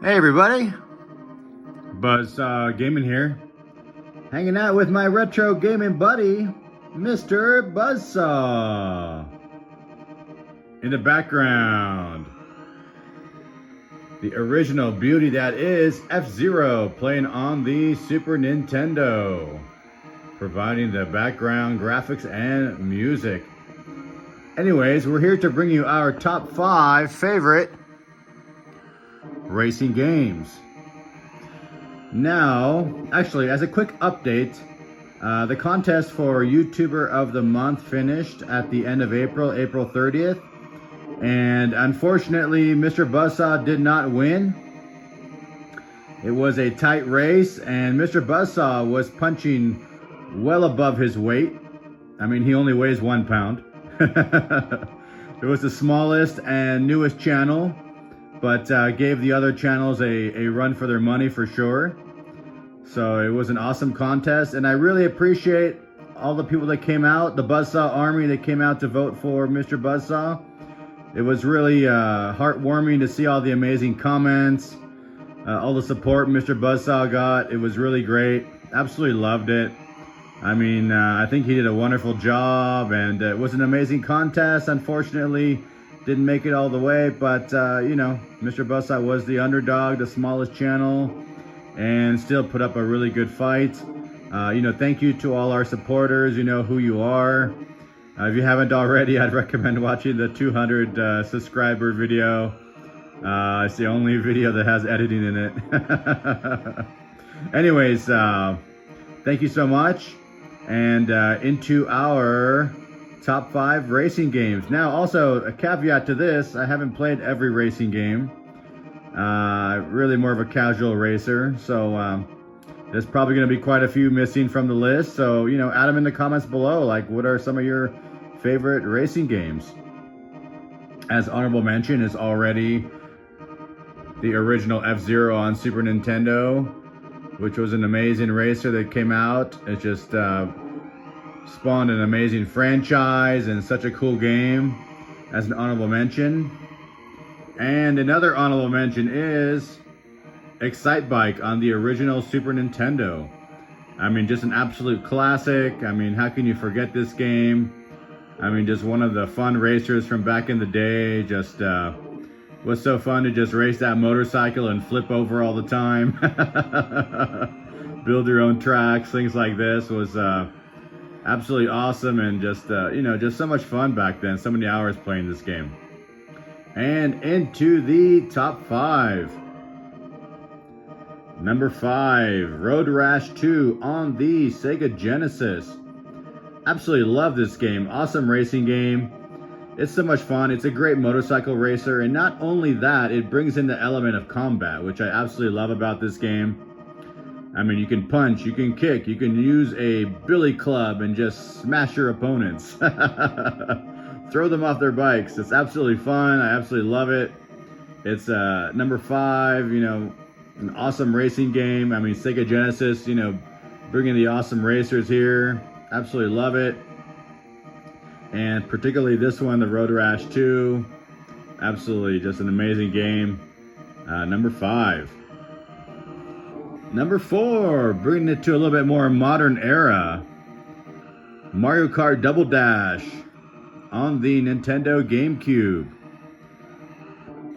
Hey everybody, Buzzsaw Gaming here, hanging out with my retro gaming buddy, Mr. Buzzsaw. In the background, the original beauty that is F-Zero playing on the Super Nintendo, providing the background graphics and music. Anyways, we're here to bring you our top 5 favorite racing games. Now, actually, as a quick update, the contest for YouTuber of the Month finished at the end of April 30th. And unfortunately, Mr. Buzzsaw did not win. It was a tight race, and Mr. Buzzsaw was punching well above his weight. I mean, he only weighs 1 pound. It was the smallest and newest channel, but gave the other channels a run for their money for sure. So it was an awesome contest, and I really appreciate all the people that came out, the Buzzsaw Army that came out to vote for Mr. Buzzsaw. It was really heartwarming to see all the amazing comments, all the support Mr. Buzzsaw got. It was really great. Absolutely loved it. I mean, I think he did a wonderful job, and it was an amazing contest. Unfortunately, didn't make it all the way, but you know, Mr. Buzzsaw was the underdog, the smallest channel, and still put up a really good fight. You know, thank you to all our supporters. You know who you are. If you haven't already, I'd recommend watching the 200 subscriber video. It's the only video that has editing in it. Anyways, thank you so much. And into our top 5 racing games. Now, also a caveat to this, I haven't played every racing game. Really more of a casual racer, so there's probably going to be quite a few missing from the list. So, you know, add them in the comments below. Like, what are some of your favorite racing games? As honorable mention is already the original F-Zero on Super Nintendo, which was an amazing racer that came out. It just spawned an amazing franchise and such a cool game as an honorable mention. And another honorable mention is Excite Bike on the original Super Nintendo. I mean, just an absolute classic. I mean, how can you forget this game? I mean, just one of the fun racers from back in the day. Just was so fun to just race that motorcycle and flip over all the time. Build your own tracks, things like this was absolutely awesome, and just you know, just so much fun back then. So many hours playing this game. And into the top 5. Number 5, Road Rash 2 on the Sega Genesis. Absolutely love this game. Awesome racing game. It's so much fun. It's a great motorcycle racer, and not only that, it brings in the element of combat, which I absolutely love about this game. I mean, you can punch, you can kick, you can use a billy club and just smash your opponents. Throw them off their bikes. It's absolutely fun. I absolutely love it. It's number 5, you know, an awesome racing game. I mean, Sega Genesis, you know, bringing the awesome racers here. Absolutely love it. And particularly this one, the Road Rash 2. Absolutely just an amazing game. Number 5. Number 4, bringing it to a little bit more modern era. Mario Kart Double Dash on the Nintendo GameCube.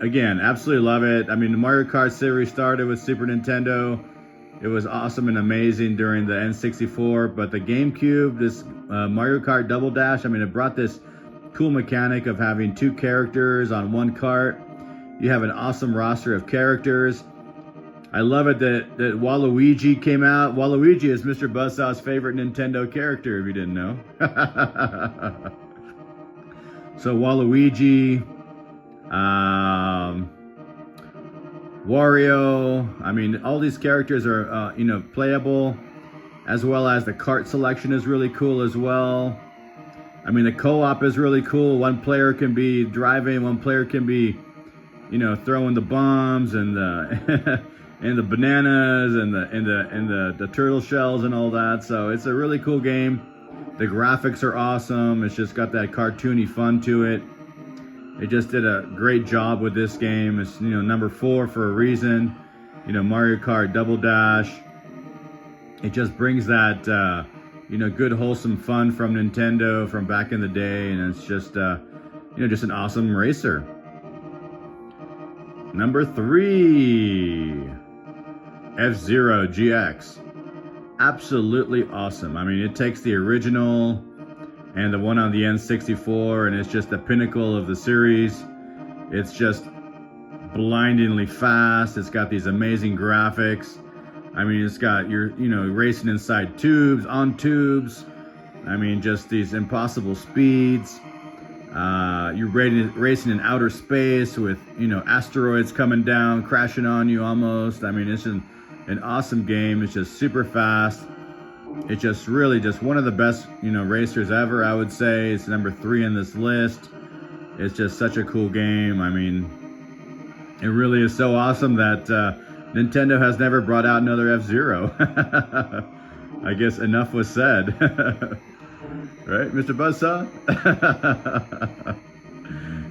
Again, absolutely love it. I mean, the Mario Kart series started with Super Nintendo. It was awesome and amazing during the N64, but the GameCube, this Mario Kart Double Dash, I mean, it brought this cool mechanic of having 2 characters on 1 kart. You have an awesome roster of characters. I love it that Waluigi came out. Waluigi is Mr. Buzzsaw's favorite Nintendo character, if you didn't know. So Waluigi, Wario, I mean, all these characters are, you know, playable, as well as the kart selection is really cool as well. I mean, the co-op is really cool. One player can be driving, one player can be, you know, throwing the bombs and the and the bananas and the turtle shells and all that. So it's a really cool game. The graphics are awesome. It's just got that cartoony fun to it. It just did a great job with this game. It's, you know, number 4 for a reason. You know, Mario Kart Double Dash. It just brings that, you know, good wholesome fun from Nintendo from back in the day, and it's just, you know, just an awesome racer. Number 3, F-Zero GX. Absolutely awesome. I mean, it takes the original and the one on the N64, and it's just the pinnacle of the series. It's just blindingly fast. It's got these amazing graphics. I mean, it's got you know, racing inside tubes, on tubes. I mean, just these impossible speeds. You're racing in outer space with, you know, asteroids coming down, crashing on you almost. I mean, it's an awesome game. It's just super fast. It's just really just one of the best, you know, racers ever, I would say. It's number 3 in this list. It's just such a cool game. I mean, it really is so awesome that Nintendo has never brought out another F-Zero. I guess enough was said. Right, Mr. Buzzsaw?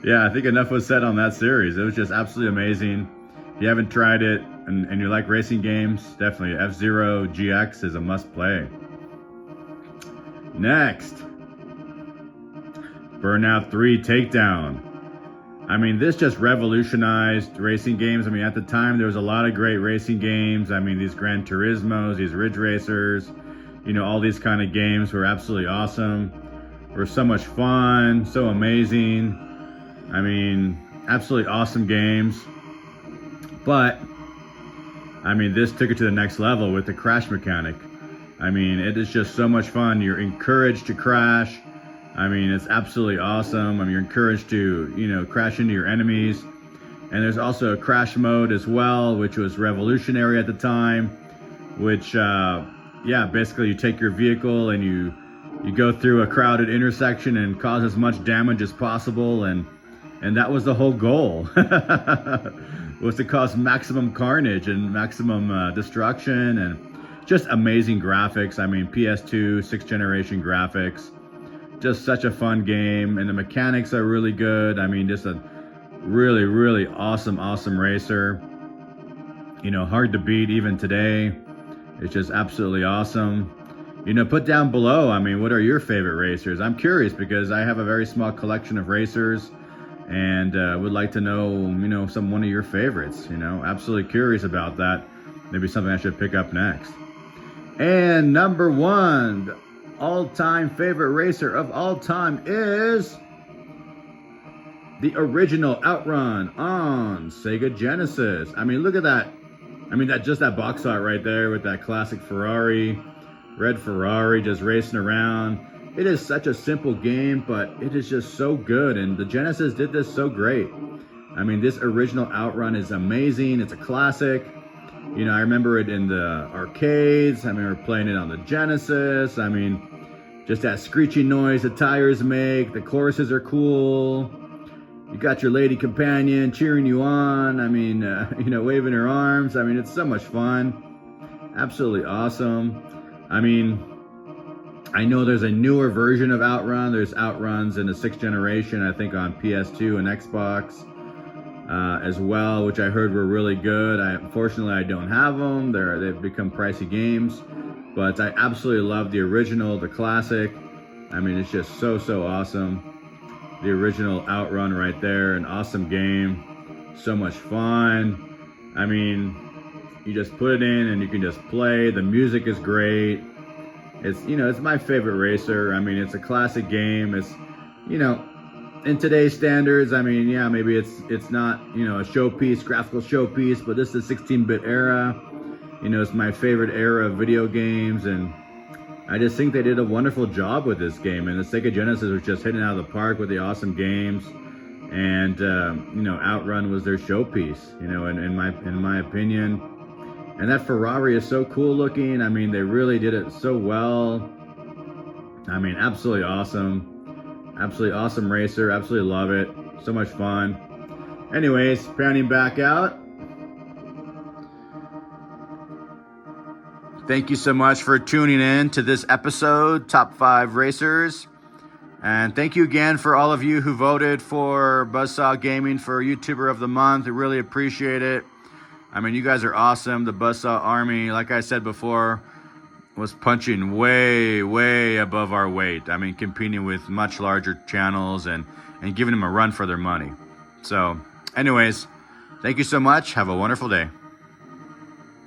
Yeah, I think enough was said on that series. It was just absolutely amazing. If you haven't tried it and you like racing games, definitely F-Zero GX is a must play. Next, Burnout 3 Takedown. I mean, this just revolutionized racing games. I mean, at the time, there was a lot of great racing games. I mean, these Gran Turismos, these Ridge Racers, you know, all these kind of games were absolutely awesome. Were so much fun, so amazing. I mean, absolutely awesome games. But, I mean, this took it to the next level with the crash mechanic. I mean, it is just so much fun. You're encouraged to crash. I mean, it's absolutely awesome. I mean, you're encouraged to, you know, crash into your enemies. And there's also a crash mode as well, which was revolutionary at the time, which, yeah, basically you take your vehicle and you go through a crowded intersection and cause as much damage as possible. And that was the whole goal, was to cause maximum carnage and maximum destruction, and just amazing graphics. I mean, PS2, 6th generation graphics. Just such a fun game, and the mechanics are really good. I mean, just a really, really awesome racer. You know, hard to beat even today. It's just absolutely awesome. You know, put down below, I mean, what are your favorite racers? I'm curious because I have a very small collection of racers, and would like to know, you know, one of your favorites. You know, absolutely curious about that. Maybe something I should pick up next. And number 1, all-time favorite racer of all time is the original Outrun on Sega Genesis. I mean, look at that. I mean, that box art right there with that classic Ferrari, red Ferrari just racing around. It is such a simple game, but it is just so good, and the Genesis did this so great. I mean, this original Outrun is amazing. It's a classic. You know, I remember it in the arcades. I remember playing it on the Genesis. I mean, just that screeching noise the tires make. The choruses are cool. You got your lady companion cheering you on. I mean, you know, waving her arms. I mean, it's so much fun. Absolutely awesome. I mean, I know there's a newer version of Outrun. There's Outruns in the 6th generation, I think on PS2 and Xbox as well, which I heard were really good. Unfortunately, I don't have them. They've become pricey games. But I absolutely love the original, the classic. I mean, it's just so awesome. The original Outrun right there, an awesome game. So much fun. I mean, you just put it in and you can just play. The music is great. It's, you know, it's my favorite racer. I mean, it's a classic game. It's, you know, in today's standards, I mean, yeah, maybe it's not, you know, a showpiece, graphical showpiece, but this is the 16-bit era. You know, it's my favorite era of video games, and I just think they did a wonderful job with this game. And the Sega Genesis was just hitting out of the park with the awesome games. And you know, Outrun was their showpiece, you know, in my opinion. And that Ferrari is so cool looking. I mean, they really did it so well. I mean, absolutely awesome. Absolutely awesome racer. Absolutely love it. So much fun. Anyways, panning back out. Thank you so much for tuning in to this episode, Top 5 Racers. And thank you again for all of you who voted for Buzzsaw Gaming for YouTuber of the Month. I really appreciate it. I mean, you guys are awesome. The Buzzsaw Army, like I said before, was punching way, way above our weight. I mean, competing with much larger channels and giving them a run for their money. So, anyways, thank you so much. Have a wonderful day.